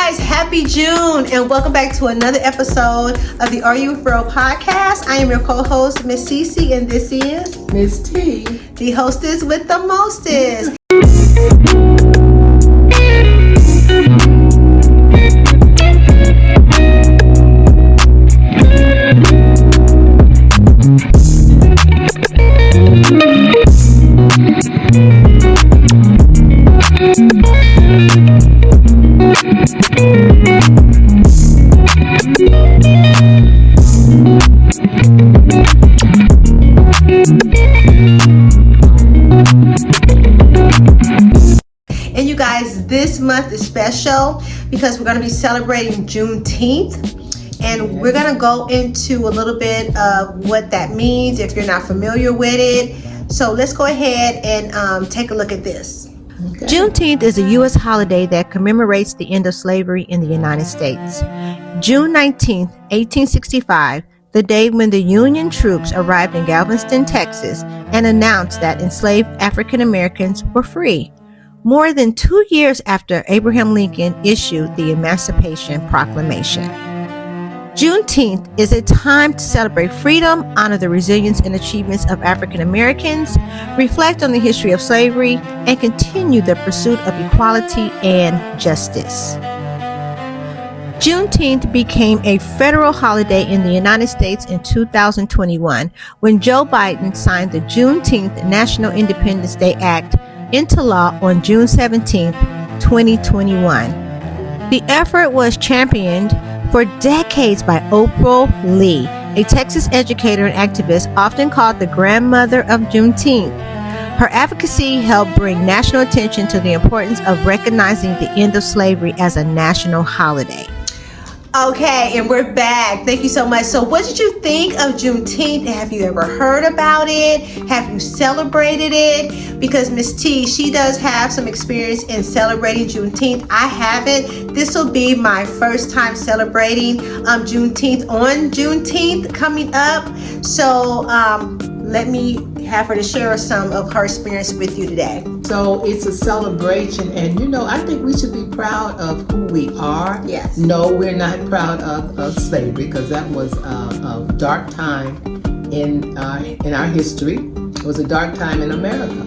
guys, happy June and welcome back to another episode of the Are You For Real podcast. I am your co-host, Miss Cece, and this is Miss T, the hostess with the mostest. And you guys, this month is special because we're going to be celebrating Juneteenth, and we're going to go into a little bit of what that means if you're not familiar with it. So let's go ahead and take a look at this. Okay. Juneteenth is a U.S. holiday that commemorates the end of slavery in the United States. June 19, 1865, the day when the Union troops arrived in Galveston, Texas, and announced that enslaved African Americans were free. More than 2 years after Abraham Lincoln issued the Emancipation Proclamation. Juneteenth is a time to celebrate freedom, honor the resilience and achievements of African Americans, reflect on the history of slavery, and continue the pursuit of equality and justice. Juneteenth became a federal holiday in the United States in 2021 when Joe Biden signed the Juneteenth National Independence Day Act into law on June 17, 2021. The effort was championed for decades by Opal Lee, a Texas educator and activist often called the grandmother of Juneteenth. Her advocacy helped bring national attention to the importance of recognizing the end of slavery as a national holiday. Okay, and we're back. Thank you so much. So what did you think of Juneteenth? Have you ever heard about it? Have you celebrated it? Because Miss T, she does have some experience in celebrating Juneteenth. I haven't. This will be my first time celebrating Juneteenth on Juneteenth coming up. So let me have her to share some of her experience with you today. So it's a celebration, and I think we should be proud of who we are. Yes. No, we're not proud of slavery, because that was a dark time in our history. It was a dark time in America,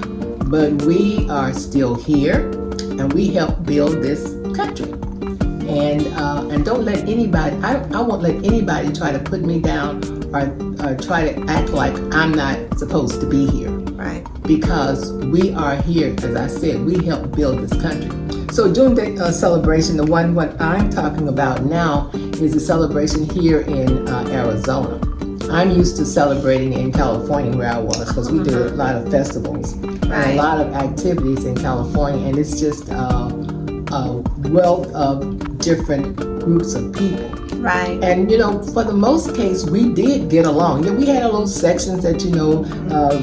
but we are still here, and we helped build this country. And don't let anybody. I won't let anybody try to put me down or try to act like I'm not supposed to be here. Right. Because we are here, as I said, we helped build this country. So Juneteenth celebration, the one what I'm talking about now, is a celebration here in Arizona. I'm used to celebrating in California where I was, because we did a lot of festivals and a lot of activities in California, and it's just a wealth of different groups of people. Right. And for the most case, we did get along. We had our little sections that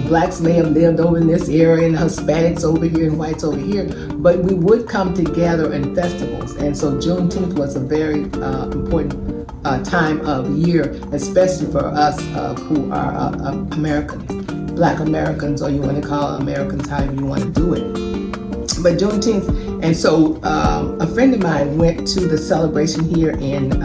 blacks may have lived over in this area, and Hispanics over here, and whites over here. But we would come together in festivals, and so Juneteenth was a very important time of year, especially for us who are Americans, Black Americans, or you want to call Americans, however you want to do it. But Juneteenth, and so a friend of mine went to the celebration here in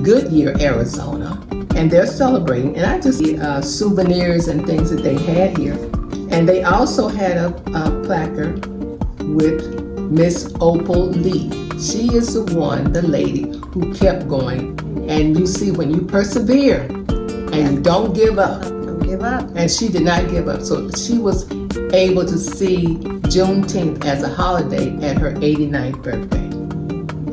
Goodyear, Arizona, and they're celebrating, and I just see souvenirs and things that they had here. And they also had a placard with Miss Opal Lee. She is the lady who kept going. And you see, when you persevere and you don't give up. Don't give up. And she did not give up. So she was able to see Juneteenth as a holiday at her 89th birthday.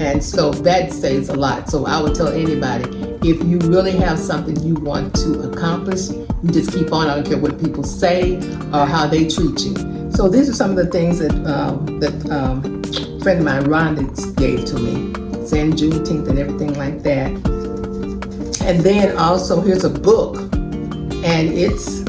And so that says a lot. So I would tell anybody, if you really have something you want to accomplish, you just keep on. I don't care what people say or how they treat you. So these are some of the things that a friend of mine, Rhonda, gave to me, saying Juneteenth and everything like that. And then also here's a book, and it's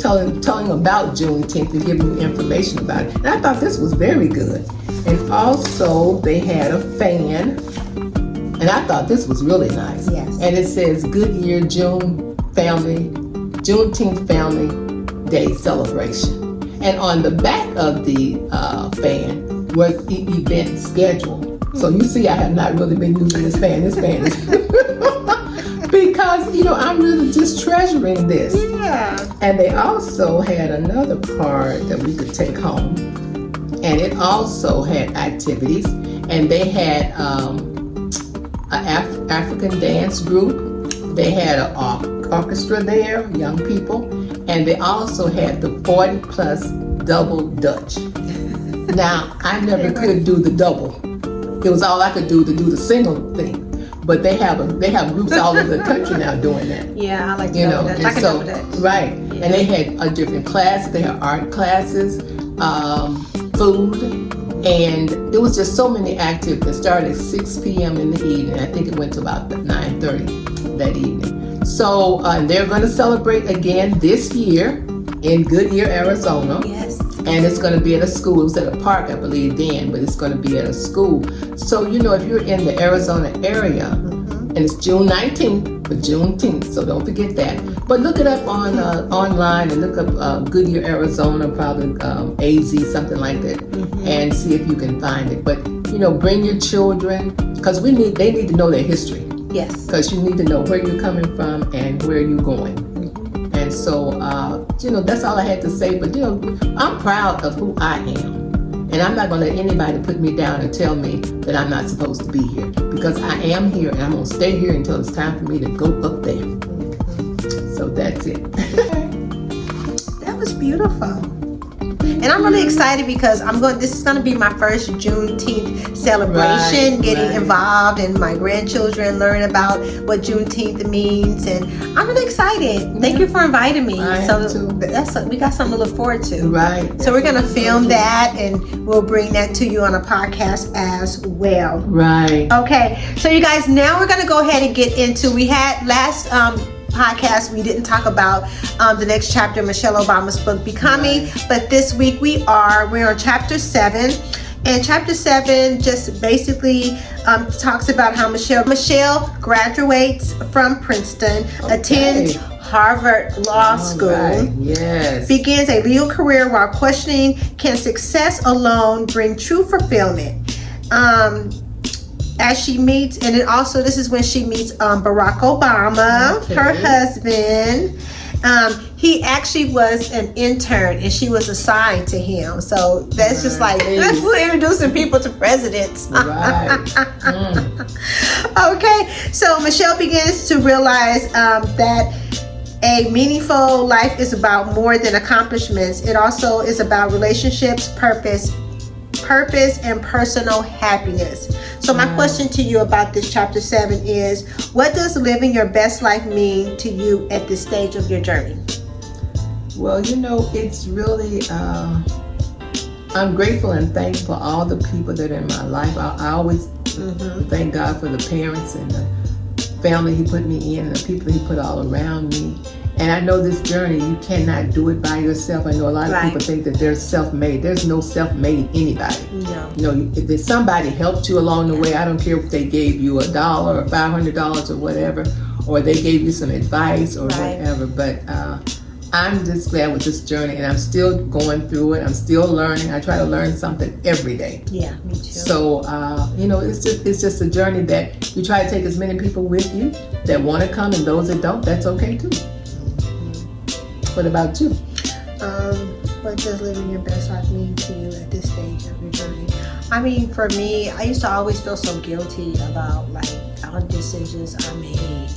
telling about Juneteenth and giving you information about it. And I thought this was very good. And also they had a fan, and I thought this was really nice. Yes. And it says Goodyear Juneteenth Family Day Celebration. And on the back of the fan, was event schedule. So you see, I have not really been using the Spanish. Because, I'm really just treasuring this. Yeah. And they also had another part that we could take home. And it also had activities. And they had an African dance group. They had an orchestra there, young people. And they also had the 40 plus double Dutch. Now, I never could do the double. It was all I could do to do the single thing. But they have groups all over the country now doing that. Yeah, I like double Dutch. I can double Dutch. Right. Yeah. And they had a different class. They had art classes, food, and it was just so many activities. It started at 6 p.m. in the evening. I think it went to about 9:30 that evening. So they're going to celebrate again this year in Goodyear, Arizona. Yes. And it's going to be at a school. It was at a park, I believe, then, but it's going to be at a school. So, if you're in the Arizona area, and it's June 19th for Juneteenth, so don't forget that. But look it up on online and look up Goodyear, Arizona, probably AZ, something like that, and see if you can find it. But, bring your children, because they need to know their history. Yes. Because you need to know where you're coming from and where you're going. And so, that's all I had to say. But, I'm proud of who I am. And I'm not going to let anybody put me down and tell me that I'm not supposed to be here. Because I am here, and I'm going to stay here until it's time for me to go up there. So that's it. That was beautiful. And I'm really excited because this is going to be my first Juneteenth celebration, getting involved, and my grandchildren learn about what Juneteenth means, and I'm really excited. Thank you for inviting me. I am too. We got something to look forward to. Right. So we're going to film that, and we'll bring that to you on a podcast as well. Right. Okay. So you guys, now we're going to go ahead and get into, we had last podcast, we didn't talk about the next chapter of Michelle Obama's book, Becoming, but this week we're on chapter 7, and chapter 7 just basically talks about how Michelle graduates from Princeton, attends Harvard Law School, begins a legal career while questioning, can success alone bring true fulfillment? As she meets, and then also this is when she meets Barack Obama, her husband. He actually was an intern, and she was assigned to him. So that's just like, we're introducing people to presidents. Okay, so Michelle begins to realize that a meaningful life is about more than accomplishments. It also is about relationships, purpose, and personal happiness. So my question to you about this chapter 7 is, what does living your best life mean to you at this stage of your journey? Well, it's really, I'm grateful and thankful for all the people that are in my life. I always thank God for the parents and the family He put me in and the people He put all around me. And I know this journey, you cannot do it by yourself. I know a lot of people think that they're self-made. There's no self-made anybody. No. If somebody helped you along the way, I don't care if they gave you $1 or $500 or whatever, or they gave you some advice or whatever. But I'm just glad with this journey, and I'm still going through it. I'm still learning. I try to learn something every day. Yeah, me too. So, it's just a journey that you try to take as many people with you that want to come, and those that don't, that's okay too. What about you? What does living your best life mean to you at this stage of your journey? I mean, for me, I used to always feel so guilty about all the decisions I made.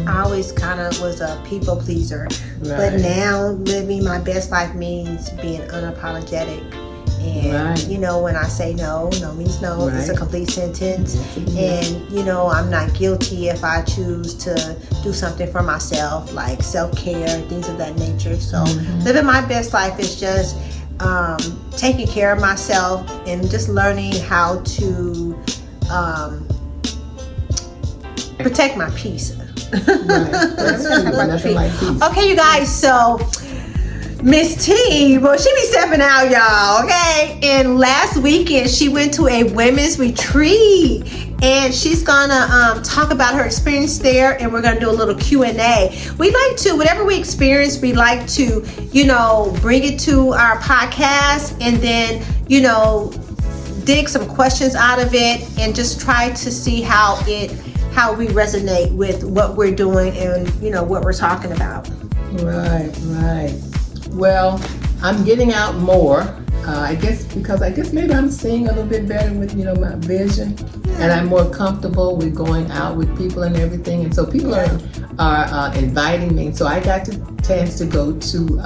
I always kind of was a people pleaser. But now living my best life means being unapologetic. And, when I say no means no. It's a complete sentence. And, I'm not guilty if I choose to do something for myself, like self-care, things of that nature. So living my best life is just taking care of myself and just learning how to protect my peace. Okay, you guys, so Miss T, well, she be stepping out, y'all, okay? And last weekend, she went to a women's retreat, and she's gonna talk about her experience there, and we're gonna do a little Q&A. We like to, whatever we experience, we like to, bring it to our podcast, and then, dig some questions out of it and just try to see how we resonate with what we're doing and what we're talking about. Right. Well, I'm getting out more. I guess maybe I'm seeing a little bit better with my vision, and I'm more comfortable with going out with people and everything. And so people are inviting me. So I got the chance to go to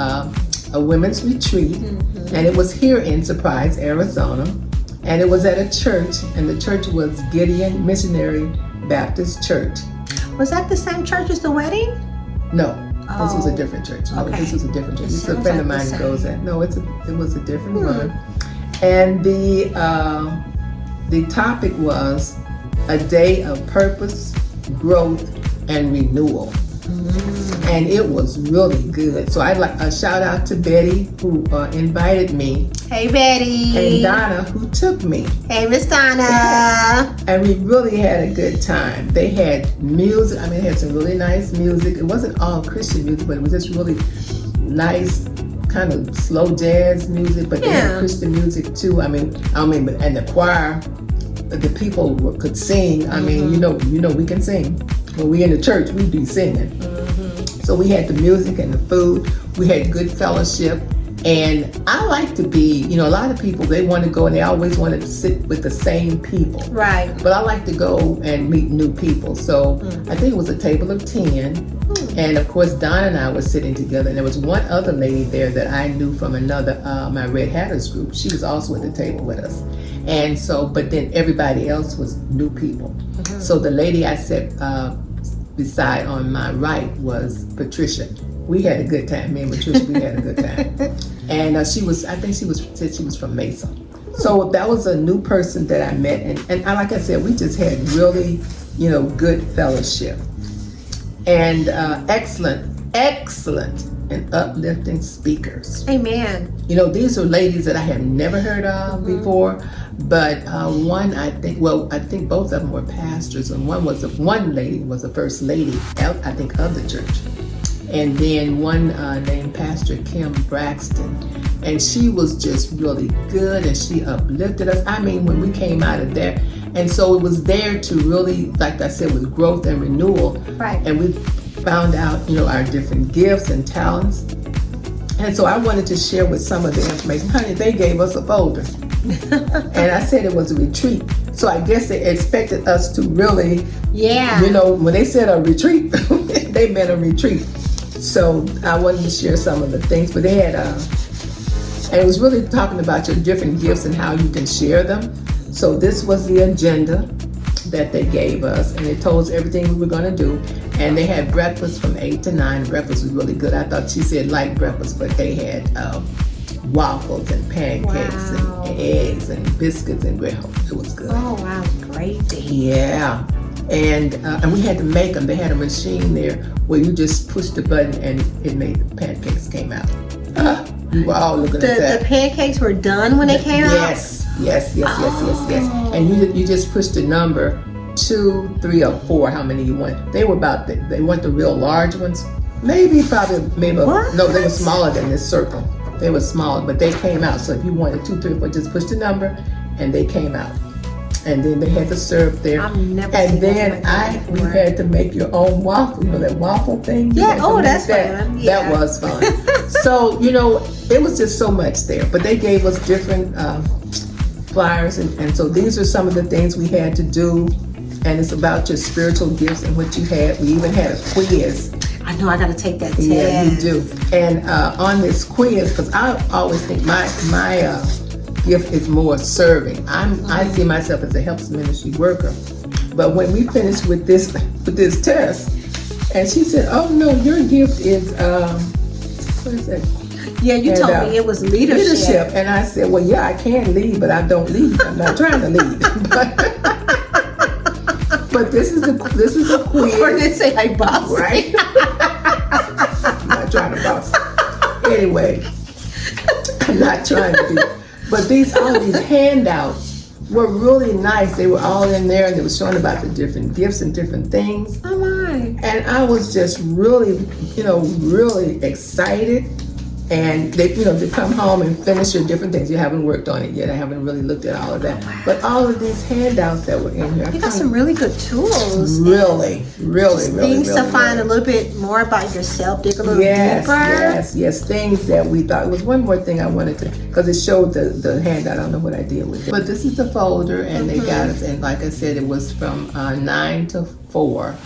a women's retreat, and it was here in Surprise, Arizona, and it was at a church, and the church was Gideon Missionary Baptist Church. Was that the same church as the wedding? No. This was a different church. No, Okay. This was a different church. It This is a sounds friend of like mine the who goes same. there. No, it was a different one. And the topic was a day of purpose, growth, and renewal. And it was really good. So I'd like a shout out to Betty, who invited me, Hey, Betty. and Donna, who took me. Hey, Miss Donna. And we really had a good time. They had music. I mean, they had some really nice music. It wasn't all Christian music, but it was just really nice, kind of slow jazz music. But they had Christian music too. I mean, and the choir, the people could sing. I mean, you know, we can sing. When we in the church, we be singing. So we had the music and the food. We had good fellowship. And I like to be, a lot of people, they want to go and they always want to sit with the same people. Right. But I like to go and meet new people. So I think it was a table of 10. And of course, Don and I were sitting together. And there was one other lady there that I knew from another, my Red Hatters group. She was also at the table with us. And so, but then everybody else was new people. So the lady I sat beside on my right was Patricia. We had a good time. Me and Patricia, we had a good time. And I think she was from Mesa. So that was a new person that I met. And like I said, we just had really, good fellowship. And excellent and uplifting speakers. Amen. These are ladies that I had never heard of before. But one, I think both of them were pastors. And one lady was the first lady, I think, of the church. And then one named Pastor Kim Braxton. And she was just really good, and she uplifted us. I mean, when we came out of there. And so it was there to really, like I said, with growth and renewal. Right. And we found out, our different gifts and talents. And so I wanted to share with some of the information. Honey, they gave us a folder. And I said it was a retreat. So I guess they expected us to really, when they said a retreat, they meant a retreat. So I wanted to share some of the things, but they had, and it was really talking about your different gifts and how you can share them. So this was the agenda that they gave us, and it told us everything we were going to do. And they had breakfast from 8 to 9. Breakfast was really good. I thought she said light breakfast, but they had waffles and pancakes and eggs and biscuits and bread. It was good. Oh, wow. Great to hear. Yeah. And we had to make them. They had a machine there where you just pushed the button and it made the pancakes came out. We were all looking at that. The pancakes were done when they came out? Yes. And you just pushed the number 2, 3, or 4, how many you want. They want the real large ones. No, they were smaller than this circle. They were smaller, but they came out. So if you wanted 2, 3, or 4, just push the number and they came out. And then they had to serve there. I've never and seen then that we had to make your own waffle. That waffle thing? Yeah, that's fun. Yeah. That was fun. So, it was just so much there. But they gave us different flyers. And so these are some of the things we had to do. And it's about your spiritual gifts and what you had. We even had a quiz. I know I got to take that test. Yeah, you do. And on this quiz, because I always think my gift is more serving. I see myself as a helps ministry worker. But when we finished with this test, and she said, "Oh no, your gift is what is that?" Yeah, you told me it was leadership. And I said, "Well, yeah, I can lead, but I don't lead. I'm not trying to lead." But this is a quiz. Or did it say like boss? Right? I'm not trying to boss. Anyway, I'm not trying to be. But all these handouts were really nice. They were all in there, and they were showing about the different gifts and different things. Oh my! And I was just really, really excited. And they, you know, they come home and finish your different things. You haven't worked on it yet. I haven't really looked at all of that. But all of these handouts that were in here, You got some really good tools. really Things to find a little bit more about yourself, dig a little deeper. Yes, things that we thought. It was one more thing I wanted to, because it showed the handout. I don't know what I did with it. But this is the folder, and they got us, and like I said, it was from 9 to 4.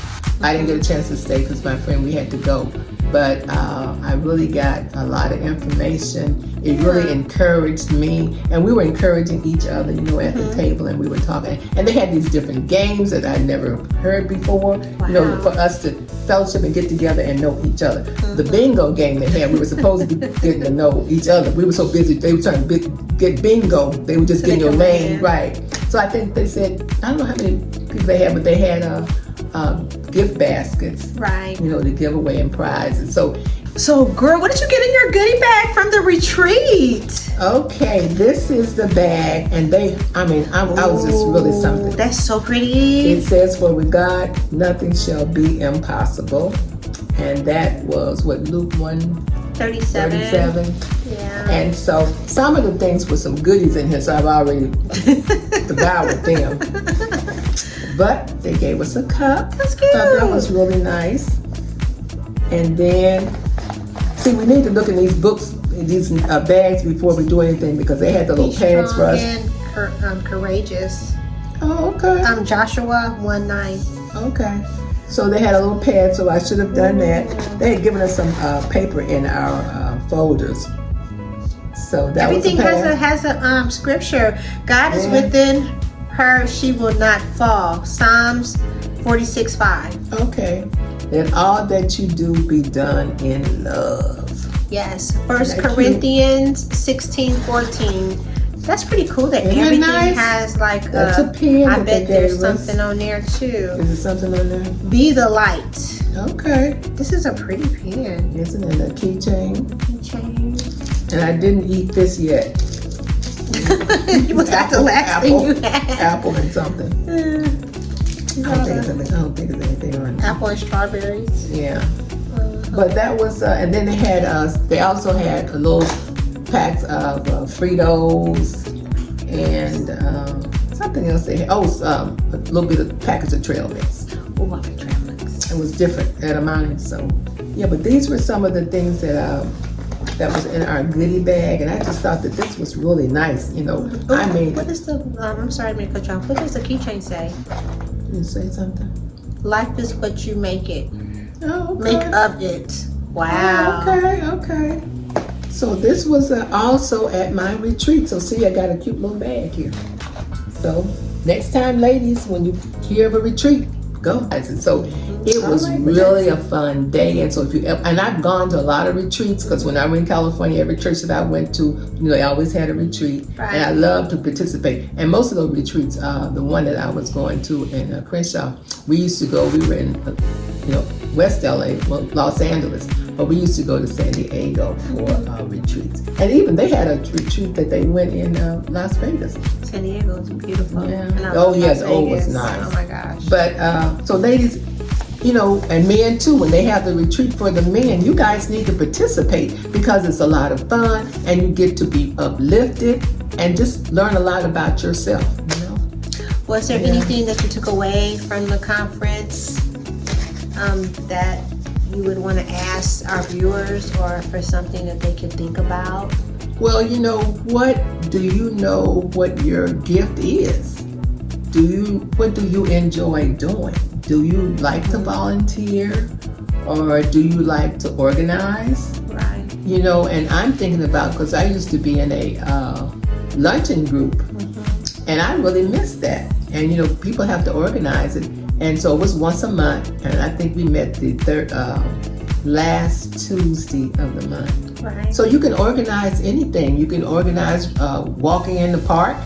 I didn't get a chance to stay because my friend, we had to go. But I really got a lot of information. It really encouraged me, and we were encouraging each other, you know, at the table, and we were talking. And they had these different games that I'd never heard before, you know, for us to fellowship and get together and know each other. The bingo game they had, we were supposed to be getting to know each other. We were so busy, they were trying to get bingo. They were just getting your name right. So I think they said, I don't know how many people they had, but they had gift baskets, right? You know, to give away and prizes. So, girl, what did you get in your goodie bag from the retreat? Okay, this is the bag, and I was just really something. That's so pretty. It says, "For with God, nothing shall be impossible," and that was what, Luke 1:37. Yeah. And so some of the things were some goodies in here, so I've already devoured them. But they gave us a cup. That's cute. That was really nice. And then, see, we need to look in these books, these bags before we do anything, because they had the little pads for us. And courageous. Oh, okay. Joshua 1:9. Okay. So they had a little pad, so I should have done that. They had given us some paper in our folders. So that Everything was a pad. has a scripture. God is within her, she will not fall. Psalms 46:5. Okay. Let all that you do be done in love. Yes. 1 Corinthians 16:14. That's pretty cool that everything has like That's a pen. I bet there's something on there too. Is there something on there? Be the light. Okay. This is a pretty pen. Isn't it a keychain? Keychain. And I didn't eat this yet. Was that the last thing you had? Apple and something. I don't think there's anything on it. Apple and strawberries. Yeah. But that was, and then they had they also had a little packs of Fritos and something else they had. Oh, a little bit of packets of trail mix. Oh, I like trail mix. It was different at amount. So yeah, but these were some of the things that was in our goodie bag, and I just thought that this was really nice. You know, I mean, what is the? I'm sorry, I'm gonna cut you off. What does the keychain say? You say something. Life is what you make it. Oh, okay. Make of it. Wow. Oh, okay. So this was also at my retreat. So see, I got a cute little bag here. So next time, ladies, when you hear of a retreat, go. So it was really a fun day. And so and I've gone to a lot of retreats, because when I was in California, every church that I went to, you know, they always had a retreat. Right. And I love to participate. And most of those retreats, the one that I was going to in Crenshaw, we used to go, we were in, West LA, well, Los Angeles, but we used to go to San Diego for retreats. And even they had a retreat that they went in Las Vegas. San Diego is beautiful. Yeah. Oh, yes. Oh, it was nice. Oh, my gosh. But, so ladies, you know, and men too, when they have the retreat for the men, you guys need to participate, because it's a lot of fun and you get to be uplifted and just learn a lot about yourself, you know? Was there anything that you took away from the conference that you would want to ask our viewers, or for something that they could think about? Well, you know, what do you know what your gift is? What do you enjoy doing? Do you like to volunteer, or do you like to organize? Right. You know, and I'm thinking about, because I used to be in a luncheon group, and I really miss that. And you know, people have to organize it, and so it was once a month, and I think we met the last Tuesday of the month. Right. So you can organize anything. You can organize walking in the park.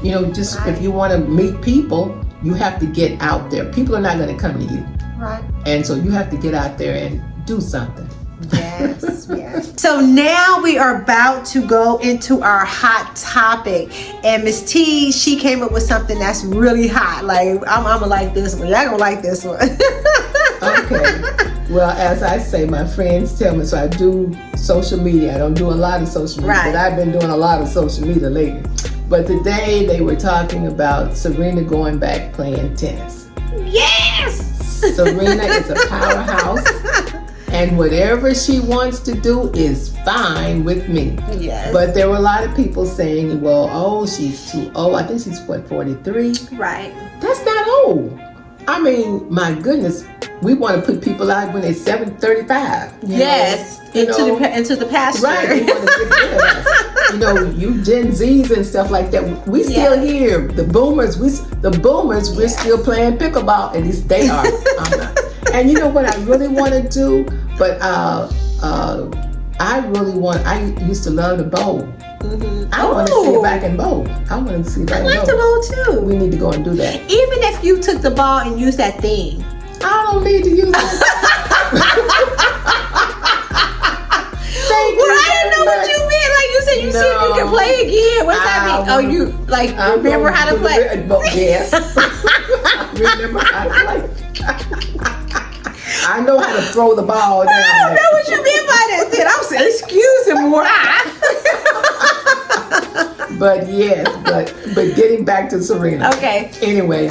You know, just if you want to meet people, you have to get out there. People are not going to come to you. Right. And so you have to get out there and do something. Yes, yes. So now we are about to go into our hot topic. And Miss T, she came up with something that's really hot. Like, I'm going to like this one. Y'all going to like this one. Okay. Well, as I say, my friends tell me, so I do social media. I don't do a lot of social media, Right. but I've been doing a lot of social media lately. But today they were talking about Serena going back playing tennis. Yes! Serena is a powerhouse, and whatever she wants to do is fine with me. Yes. But there were a lot of people saying, well, oh, she's too old. I think she's, 43? Right. That's not old. I mean, my goodness, we want to put people out when they're 35. Yes. Into the pasture. Right. We want to get rid of us. You Gen Zs and stuff like that. We still here. The boomers, we're still playing pickleball. At least they are. I'm not. And you know what I really want to do? But I used to love to bowl. Mm-hmm. I want to see if I can bowl. I want to see if I can like to bowl too. We need to go and do that. Even if you took the ball and used that thing. I don't need to use that. Thank you. I didn't know what you meant. Like you said, you see if you can play again. What's that mean? Oh, you remember how to play? Yes. Remember how to play. I know how to throw the ball down. I don't know what you mean by that. Then I'm saying, excuse him, But yes, but getting back to Serena. Okay. Anyway,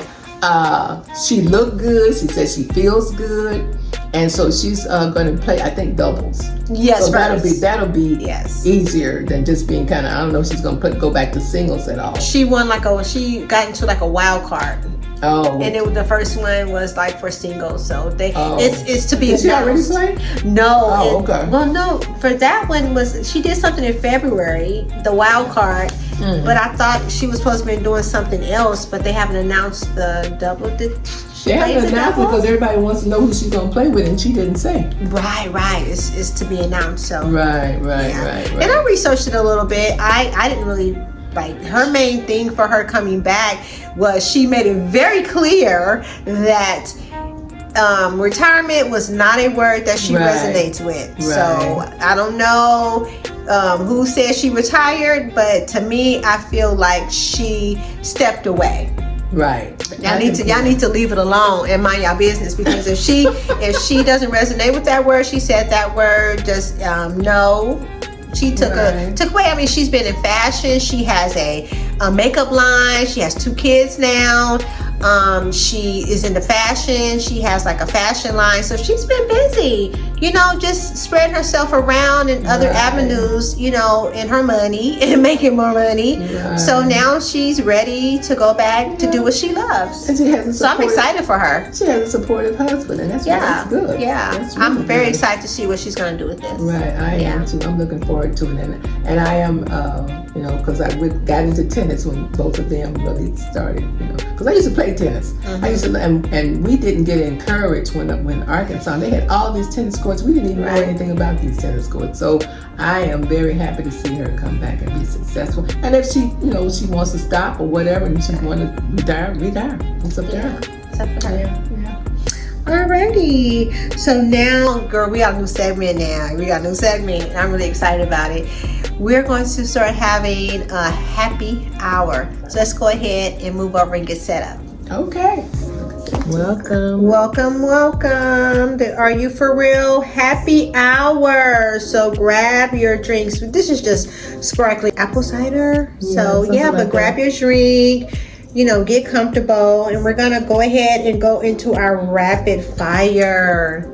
she looked good. She said she feels good, and so she's going to play, I think, doubles. Yes, so that'll be yes. easier than just being kind of. I don't know if she's going to go back to singles at all. She won she got into like a wild card. Oh. And the first one was like for singles, so it's to be Did she already announced. play? No. Oh, okay. Well, no, for that one she did something in February, the wild card. Mm-hmm. But I thought she was supposed to be doing something else, but they haven't announced the double. Did she They play haven't the announced double? because everybody wants to know who she's going to play with, and she didn't say. Right. It's to be announced. So Right. And I researched it a little bit. I didn't really. Like, her main thing for her coming back was she made it very clear that retirement was not a word that she resonates with. Right. So I don't know who said she retired, but to me, I feel like she stepped away. Right. Y'all need to leave it alone and mind y'all business, because if she doesn't resonate with that word, she said that word, just no. She took away. I mean, she's been in fashion. She has a makeup line. She has 2 kids now. She is into fashion. She has like a fashion line. So she's been busy, just spreading herself around in other avenues, in her money and making more money. Right. So now she's ready to go back to do what she loves. And she has So I'm excited for her. She has a supportive husband, and that's good. Yeah. That's I'm really very good. excited to see what she's going to do with this. Right, I am too. I'm looking forward to it, and I am, because I got into tennis when both of them really started, because I used to play tennis. Mm-hmm. I used to, and we didn't get encouraged when Arkansas, they had all these tennis courts. We didn't even know anything about these tennis courts. So I am very happy to see her come back and be successful. And if she, she wants to stop or whatever, and she wants to retire. It's up to her. It's up to her. Yeah. Alrighty. So now, girl, we got a new segment now. And I'm really excited about it. We're going to start having a happy hour. So let's go ahead and move over and get set up. Okay. Welcome. Welcome. Are you for real? Happy hour. So grab your drinks. This is just sparkling apple cider. But grab your drink. Get comfortable, and we're gonna go ahead and go into our rapid fire.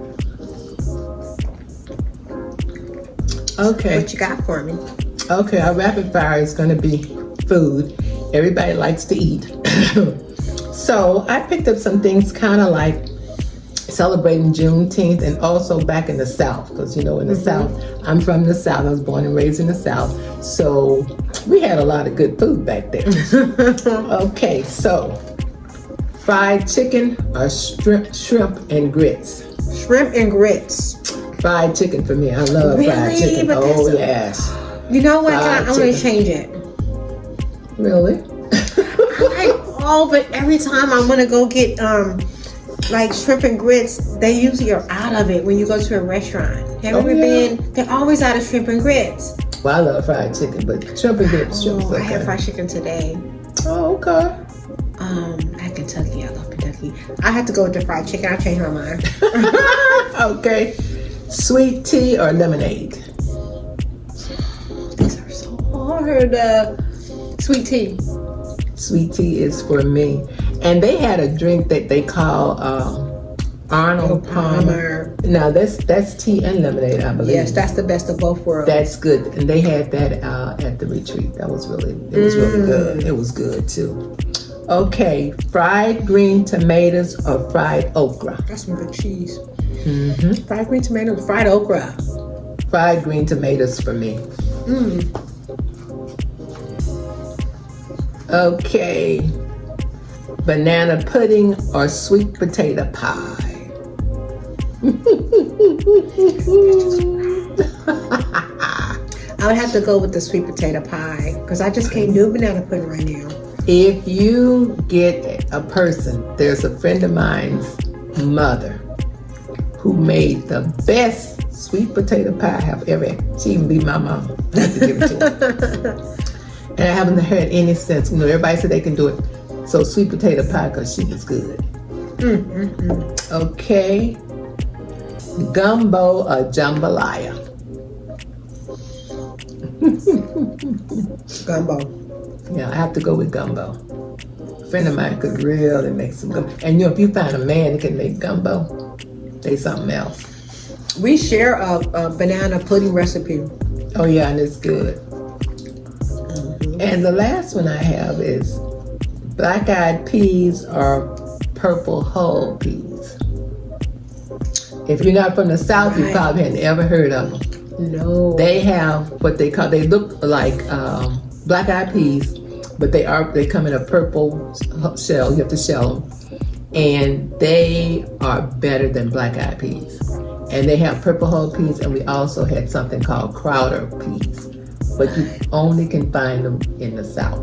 Okay. What you got for me? Okay, our rapid fire is going to be food. Everybody likes to eat. So I picked up some things kind of like celebrating Juneteenth, and also back in the South, because in the South, I'm from the South. I was born and raised in the South, so we had a lot of good food back there. Okay, so fried chicken or shrimp and grits? Shrimp and grits. Fried chicken for me. I love fried chicken. But Yes. You know what? Fried I want to chicken. change it. Really? But every time I want to go get like shrimp and grits, they usually are out of it when you go to a restaurant. Have you ever been? They're always out of shrimp and grits. Well, I love fried chicken, but shrimp and grits. I had fried chicken today. Oh, okay. At Kentucky. I love Kentucky. I have to go with the fried chicken. I changed my mind. Okay. Sweet tea or lemonade? These are so hard. Sweet tea. Sweet tea is for me. And they had a drink that they call Arnold Palmer. Now that's tea and lemonade, I believe. Yes, that's the best of both worlds. That's good. And they had that at the retreat. It was really good. It was good too. Okay, fried green tomatoes or fried okra? That's some good cheese. Fried green tomatoes, fried okra. Fried green tomatoes for me. Okay, banana pudding or sweet potato pie? I would have to go with the sweet potato pie because I just can't do banana pudding right now. If you get a person, there's a friend of mine's mother who made the best sweet potato pie I have ever had. She even beat my mom. I have to give it to her. And I haven't heard any since. Everybody said they can do it. So sweet potato pie because she was good. Okay. Gumbo or jambalaya? Gumbo. Yeah, I have to go with gumbo. A friend of mine could really make some gumbo. And if you find a man that can make gumbo, they something else. We share a banana pudding recipe. Oh yeah, and it's good. And the last one I have is black-eyed peas or purple hull peas. If you're not from the South, you probably hadn't ever heard of them. No. They have what they look like black-eyed peas, but they come in a purple shell. You have to shell them. And they are better than black-eyed peas. And they have purple hull peas, and we also had something called Crowder peas. But you only can find them in the South.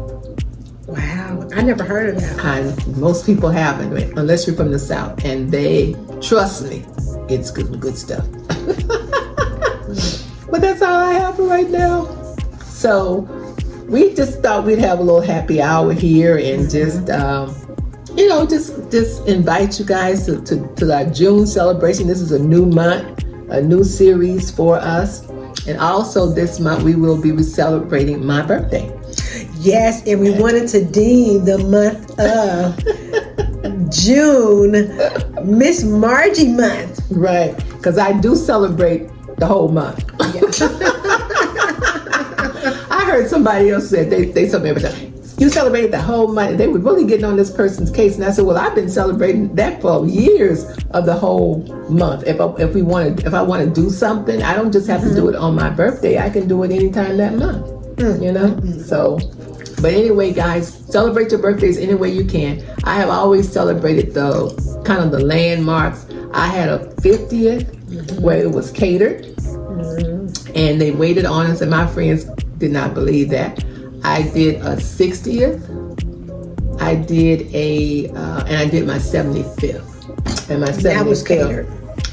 Wow, I never heard of that. Most people haven't, unless you're from the South. And trust me, it's good stuff. But that's all I have for right now. So we just thought we'd have a little happy hour here and just invite you guys to our June celebration. This is a new month, a new series for us. And also this month we will be celebrating my birthday. Yes, and we wanted to deem the month of June Miss Margie month. Right, because I do celebrate the whole month. I heard somebody else said they told me every time, you celebrated the whole month. They were really getting on this person's case. And I said, well, I've been celebrating that for years of the whole month. If I want to do something, I don't just have to do it on my birthday. I can do it anytime that month, So, but anyway, guys, celebrate your birthdays any way you can. I have always celebrated the landmarks. I had a 50th where it was catered and they waited on us, and my friends did not believe that. I did a 60th. I did and I did my 75th. And my 75th. That was catered.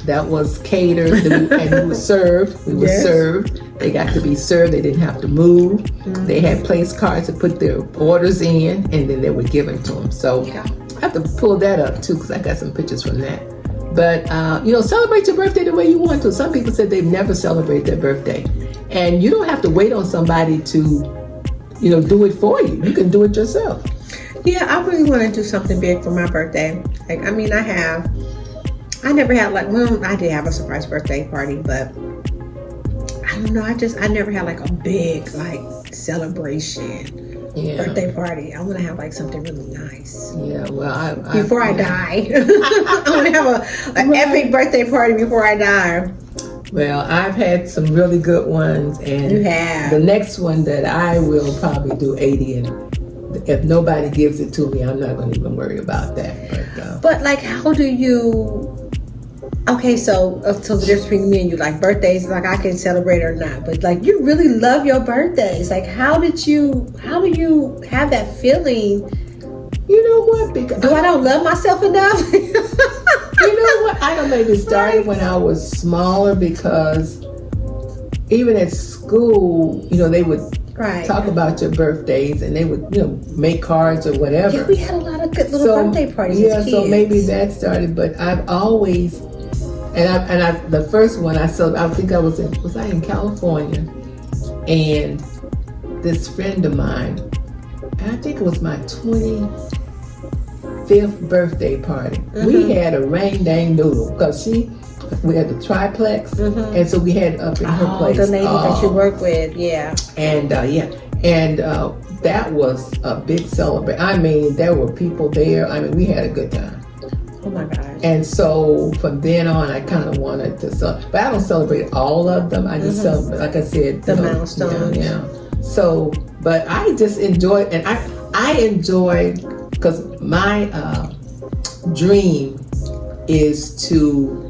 That was catered, and we were served. We were served. They got to be served. They didn't have to move. They had place cards to put their orders in, and then they were given to them. So I have to pull that up too, because I got some pictures from that. But celebrate your birthday the way you want to. Some people said they've never celebrated their birthday, and you don't have to wait on somebody to, do it for you. You can do it yourself. Yeah, I really want to do something big for my birthday. I never had I did have a surprise birthday party, but I don't know. I never had a big celebration birthday party. I want to have something really nice. Yeah, well, before I die, I want to have an epic birthday party before I die. Well, I've had some really good ones, and you have. The next one that I will probably do 80, and if nobody gives it to me, I'm not going to even worry about that. But how do you? Okay, so the difference between me and you, birthdays, I can celebrate or not, but you really love your birthdays. How do you have that feeling? You know what? Because I don't love myself enough? You know what? I don't know if it started when I was smaller, because even at school, they would Right. talk about your birthdays, and they would, make cards or whatever. Yeah, we had a lot of good little birthday parties as kids. So maybe that started, but I've always, the first one I think I was in California, and this friend of mine, I think it was my 25th birthday party. We had a rain dang noodle because we had the triplex, and so we had up in her place. The lady that you work with, yeah. And that was a big celebration. I mean, there were people there. I mean, we had a good time. Oh my gosh. And so from then on, I kind of wanted to celebrate, but I don't celebrate all of them. I just celebrate, like I said, the milestones. Yeah. So, but I just enjoy, and I enjoy, because my dream is to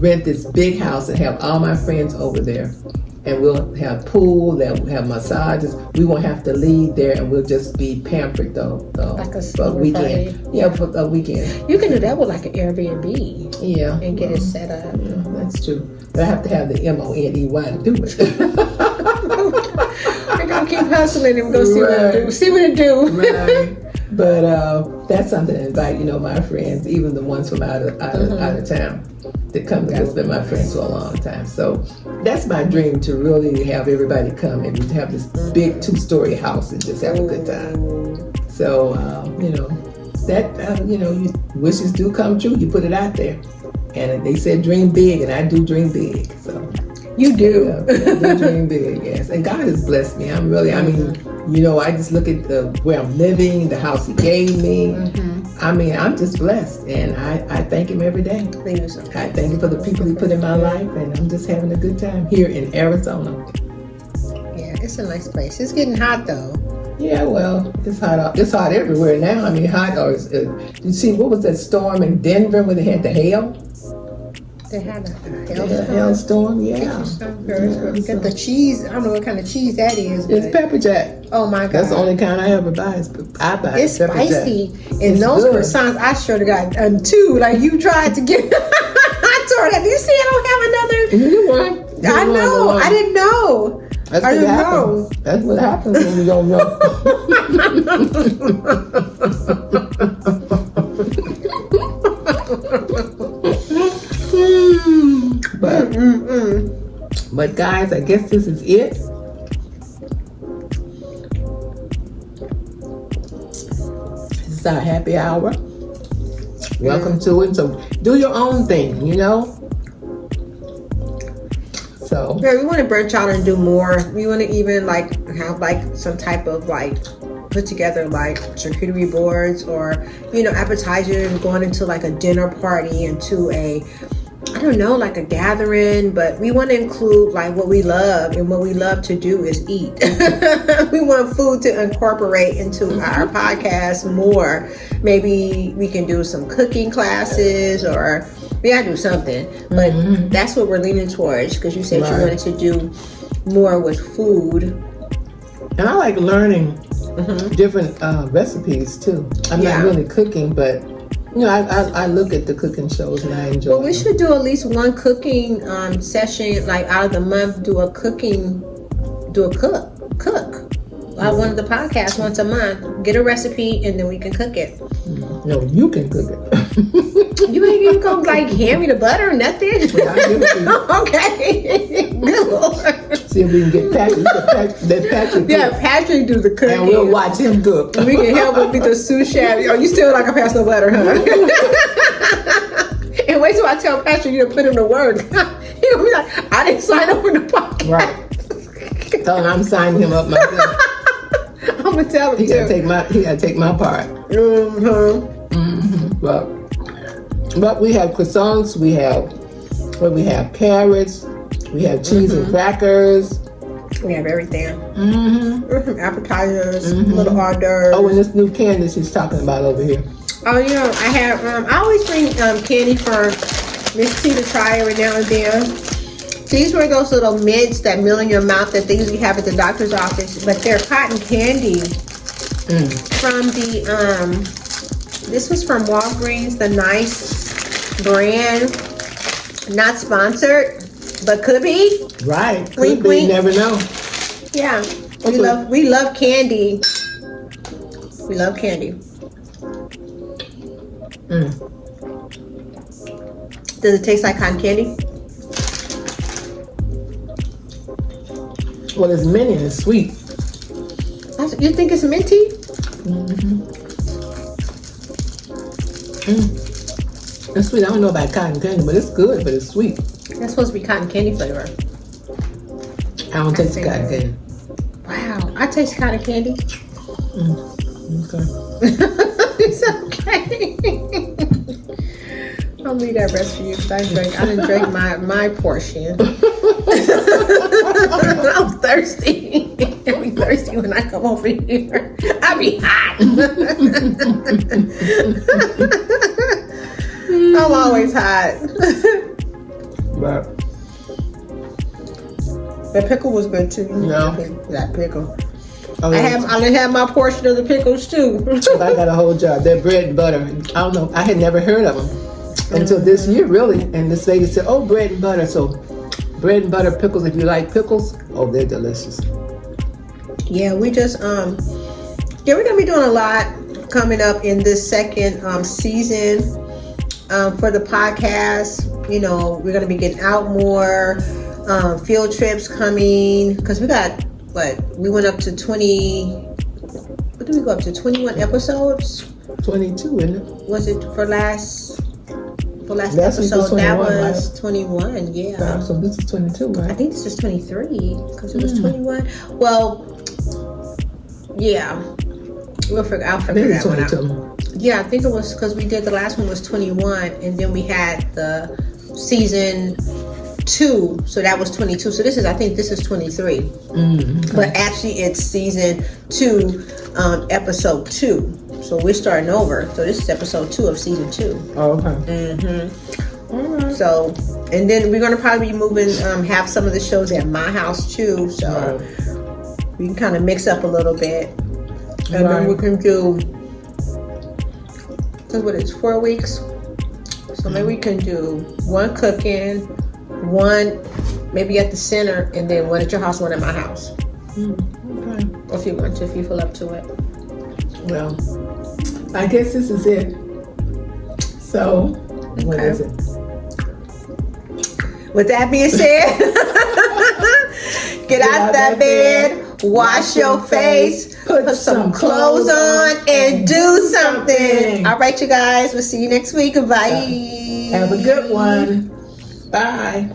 rent this big house and have all my friends over there, and we'll have pool, we'll have massages. We won't have to leave there, and we'll just be pampered though. Like a weekend. Party. Yeah, for a weekend. You can do that with like an Airbnb. Yeah. And get it set up. Yeah, that's true. But I have to have the MONEY to do it. We're gonna keep hustling and go see what it do. See what it do. Right. But that's something to invite, my friends, even the ones from out of town, to come together. It's been my friends for a long time. So that's my dream, to really have everybody come and have this big 2-story house and just have a good time. So, wishes do come true. You put it out there. And they said dream big, and I do dream big. So you do. I do dream big, yes. And God has blessed me. I just look at where I'm living, the house He gave me. I mean, I'm just blessed, and I thank Him every day. I thank Him for the people He put in my life, and I'm just having a good time here in Arizona. Yeah, it's a nice place. It's getting hot though. Yeah, well, it's hot. It's hot everywhere now. I mean, you see, what was that storm in Denver when they had the hail? They had a hailstorm, yeah. Got the cheese. I don't know what kind of cheese that is. It's pepper jack. Oh my God. That's the only kind I ever buy. It's spicy. And those croissants, I sure to got two. Like you tried to get. I told her, do you see I don't have another? I know. I didn't know. I didn't know. That's what happens when you don't know. But guys, I guess this is it. This is our happy hour. Welcome to it. So do your own thing, So yeah, we want to branch out and do more. We want to even have some type of put together charcuterie boards or appetizers, going into a dinner party, into a a gathering. But we want to include what we love, and what we love to do is eat. We want food to incorporate into our podcast more. Maybe we can do some cooking classes, or we gotta do something. But that's what we're leaning towards, because you said you wanted to do more with food. And I like learning different recipes too. I'm not really cooking, but I look at the cooking shows and I enjoy. Well, we should do at least one cooking session, out of the month. Cook. One of the podcasts once a month. Get a recipe and then we can cook it. No, you can cook it. You ain't even gonna hand me the butter or nothing. Well, I'll give it to you. Okay. Good Lord. See if we can get Patrick. Let Patrick. Yeah, Patrick do the cooking. And we'll watch him cook. And we can help him be the sous chef. Oh, you still like a pass no butter, huh? And wait till I tell Patrick you to put him to work. He gonna be like, I didn't sign up for the podcast. Right. Tell him I'm signing him up myself. I'm gonna tell him he gotta take my part. But we have croissants. We have carrots. We have cheese and crackers. We have everything. Appetizers, little hors d'oeuvres. Oh, and this new candy she's talking about over here. Oh, I have. I always bring candy for Miss T to try every now and then. These were those little mints that melt in your mouth that they usually have at the doctor's office, but they're cotton candy from the. This was from Walgreens, the Nice brand. Not sponsored, but could be. Right. Wink, Could be. wink. You never know. Yeah, we love candy. We love candy. Does it taste like cotton candy? Well, it's mint and it's sweet. You think it's minty? It's sweet. I don't know about cotton candy, but it's good, but it's sweet. That's supposed to be cotton candy flavor. I don't taste cotton candy. Wow, I taste cotton candy. Okay. It's okay. I'll leave that rest for you because I didn't drink my portion. I'm thirsty. I be thirsty when I come over here. I be hot. I'm always hot. But the pickle was good too. No. That pickle. I done had my portion of the pickles too. I got a whole jar. They're bread and butter. I don't know. I had never heard of them until this year, really. And this lady said, "Oh, bread and butter." So, bread and butter pickles. If you like pickles, oh, they're delicious. Yeah, we just we're gonna be doing a lot coming up in this second season for the podcast. You know, we're gonna be getting out more. Field trips coming because we got we went up to 20. What did we go up to? 21 episodes. 22, isn't it? Was it for last Last episode? week was 21, that was right? 21. Yeah. So this is 22, right? I think this is 23 because it was 21. Well, yeah. I'll figure that one out. Yeah, I think it was because we did the last one was 21, and then we had the season 2, so that was 22. So I think this is 23. Okay. But actually, it's season 2, episode 2. So we're starting over. So this is episode 2 of season 2. Oh, okay. All right. So, and then we're gonna probably be moving, have some of the shows at my house too. So we can kind of mix up a little bit, and then we can do. Cause what it's 4 weeks. So maybe we can do one cooking, one maybe at the center, and then one at your house, one at my house. Okay. Or if you want to, if you feel up to it. Well, I guess this is it. So, what is it? With that being said, get out that bed, wash your face, put some clothes on, and do something. All right, you guys. We'll see you next week. Bye. Have a good one. Bye.